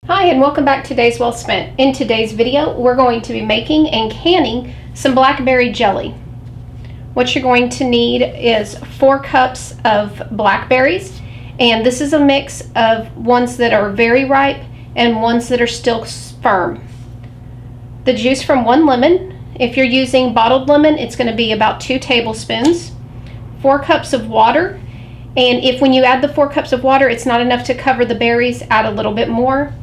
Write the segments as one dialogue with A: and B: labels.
A: Hi and welcome back to Days Well Spent. In today's video we're going to be making and canning some blackberry jelly. What you're going to need is 4 cups of blackberries, and this is a mix of ones that are very ripe and ones that are still firm. The juice from 1 lemon. If you're using bottled lemon, it's going to be about 2 tablespoons. 4 cups of water, and if when you add the 4 cups of water it's not enough to cover the berries, add a little bit more.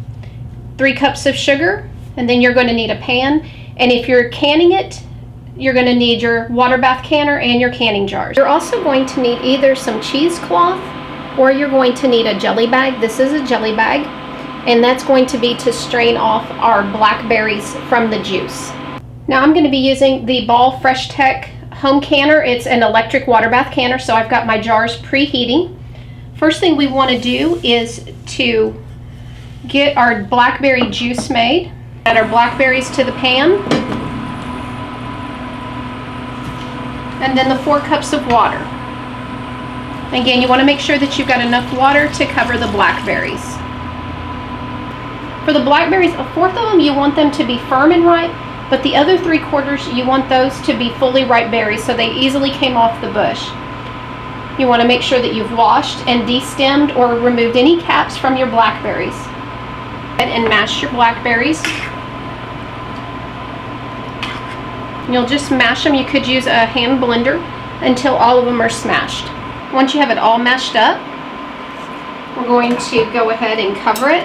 A: 3 cups of sugar, and then you're going to need a pan. And if you're canning it, you're going to need your water bath canner and your canning jars. You're also going to need either some cheesecloth or you're going to need a jelly bag. This is a jelly bag, and that's going to be to strain off our blackberries from the juice. Now I'm going to be using the Ball Fresh Tech home canner. It's an electric water bath canner, so I've got my jars preheating. First thing we want to do is to get our blackberry juice made. Add our blackberries to the pan, and then the 4 cups of water. Again, you want to make sure that you've got enough water to cover the blackberries. For the blackberries, a fourth of them you want them to be firm and ripe, but the other 3/4 you want those to be fully ripe berries so they easily came off the bush. You want to make sure that you've washed and de-stemmed or removed any caps from your blackberries. And mash your blackberries. You'll just mash them. You could use a hand blender until all of them are smashed. Once you have it all mashed up, we're going to go ahead and cover it.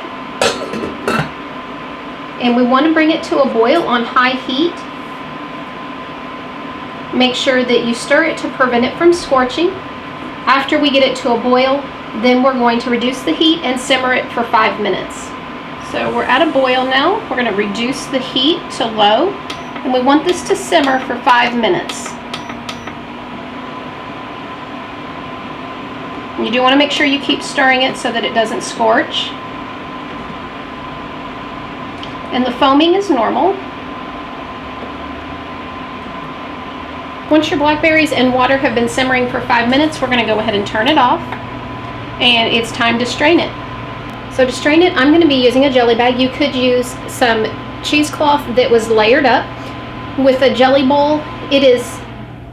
A: And we want to bring it to a boil on high heat. Make sure that you stir it to prevent it from scorching. After we get it to a boil, then we're going to reduce the heat and simmer it for 5 minutes. So we're at a boil now. We're going to reduce the heat to low, and we want this to simmer for 5 minutes. You do want to make sure you keep stirring it so that it doesn't scorch. And the foaming is normal. Once your blackberries and water have been simmering for 5 minutes, we're going to go ahead and turn it off, and it's time to strain it. So to strain it, I'm going to be using a jelly bag. You could use some cheesecloth that was layered up. With a jelly bowl,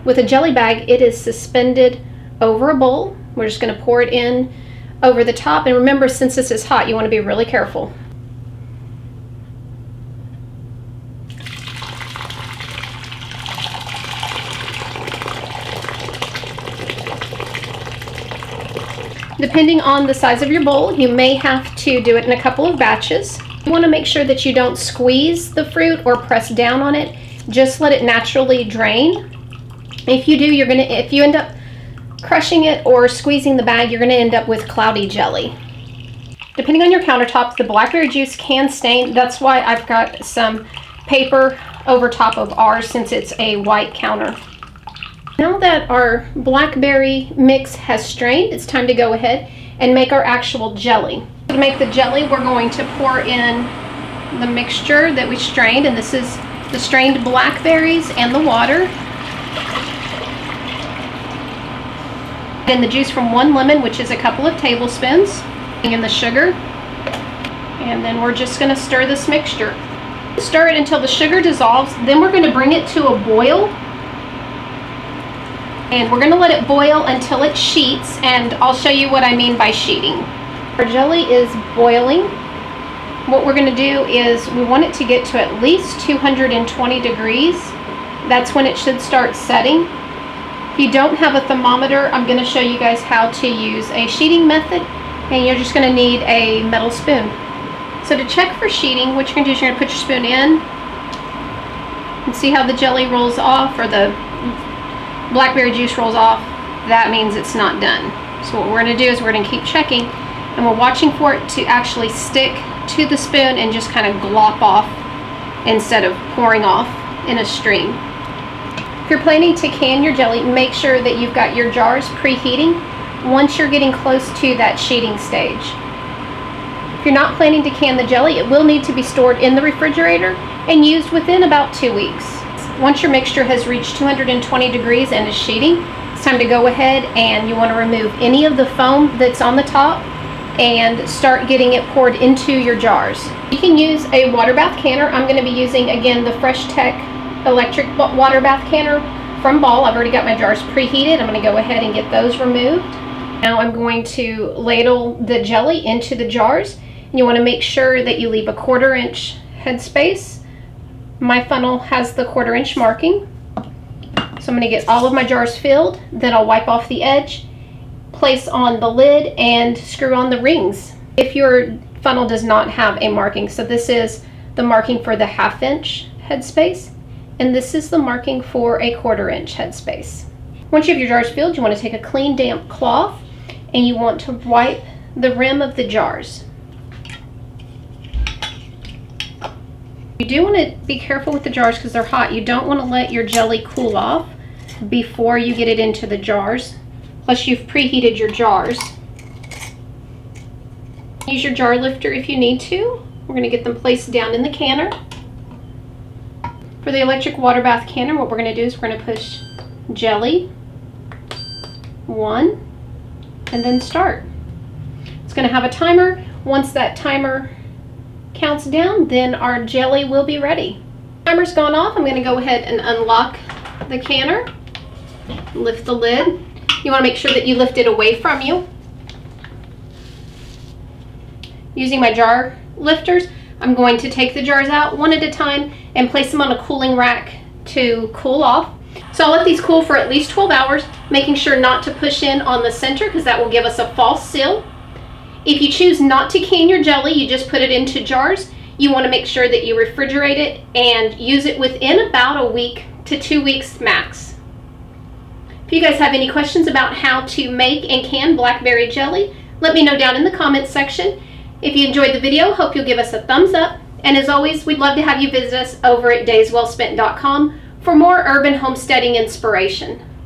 A: with a jelly bag, it is suspended over a bowl. We're just going to pour it in over the top. And remember, since this is hot, you want to be really careful. Depending on the size of your bowl, you may have to do it in a couple of batches. You want to make sure that you don't squeeze the fruit or press down on it. Just let it naturally drain. If you do, if you end up crushing it or squeezing the bag, you're going to end up with cloudy jelly. Depending on your countertop, the blackberry juice can stain. That's why I've got some paper over top of ours, since it's a white counter. Now that our blackberry mix has strained, it's time to go ahead and make our actual jelly. To make the jelly, we're going to pour in the mixture that we strained, and this is the strained blackberries and the water. And the juice from 1 lemon, which is a couple of tablespoons, and the sugar. And then we're just going to stir this mixture. Stir it until the sugar dissolves, then we're going to bring it to a boil. And we're going to let it boil until it sheets, and I'll show you what I mean by sheeting. Our jelly is boiling. What we're going to do is we want it to get to at least 220 degrees. That's when it should start setting. If you don't have a thermometer, I'm going to show you guys how to use a sheeting method, and you're just going to need a metal spoon. So to check for sheeting, what you're going to do is you're going to put your spoon in and see how the jelly rolls off, or the blackberry juice rolls off. That means it's not done. So what we're going to do is we're going to keep checking, and we're watching for it to actually stick to the spoon and just kind of glop off instead of pouring off in a stream. If you're planning to can your jelly, make sure that you've got your jars preheating once you're getting close to that sheeting stage. If you're not planning to can the jelly, it will need to be stored in the refrigerator and used within about 2 weeks. Once your mixture has reached 220 degrees and is sheeting, it's time to go ahead and you want to remove any of the foam that's on the top and start getting it poured into your jars. You can use a water bath canner. I'm going to be using, again, the Fresh Tech electric water bath canner from Ball. I've already got my jars preheated. I'm going to go ahead and get those removed. Now I'm going to ladle the jelly into the jars. You want to make sure that you leave a 1/4 inch headspace. My funnel has the 1/4 inch marking. So I'm going to get all of my jars filled, then I'll wipe off the edge, place on the lid, and screw on the rings if your funnel does not have a marking. So this is the marking for the 1/2 inch headspace, and this is the marking for a 1/4 inch headspace. Once you have your jars filled, you want to take a clean damp cloth and you want to wipe the rim of the jars. You do want to be careful with the jars because they're hot. You don't want to let your jelly cool off before you get it into the jars. Plus you've preheated your jars. Use your jar lifter if you need to. We're going to get them placed down in the canner. For the electric water bath canner, what we're going to do is we're going to push jelly 1 and then start. It's going to have a timer. Once that timer counts down, then our jelly will be ready. Timer's gone off. I'm going to go ahead and unlock the canner. Lift the lid. You want to make sure that you lift it away from you. Using my jar lifters, I'm going to take the jars out one at a time and place them on a cooling rack to cool off. So I'll let these cool for at least 12 hours, making sure not to push in on the center because that will give us a false seal. If you choose not to can your jelly, you just put it into jars. You want to make sure that you refrigerate it and use it within about a week to 2 weeks max. If you guys have any questions about how to make and can blackberry jelly, let me know down in the comments section. If you enjoyed the video, hope you'll give us a thumbs up. And as always, we'd love to have you visit us over at dayswellspent.com for more urban homesteading inspiration.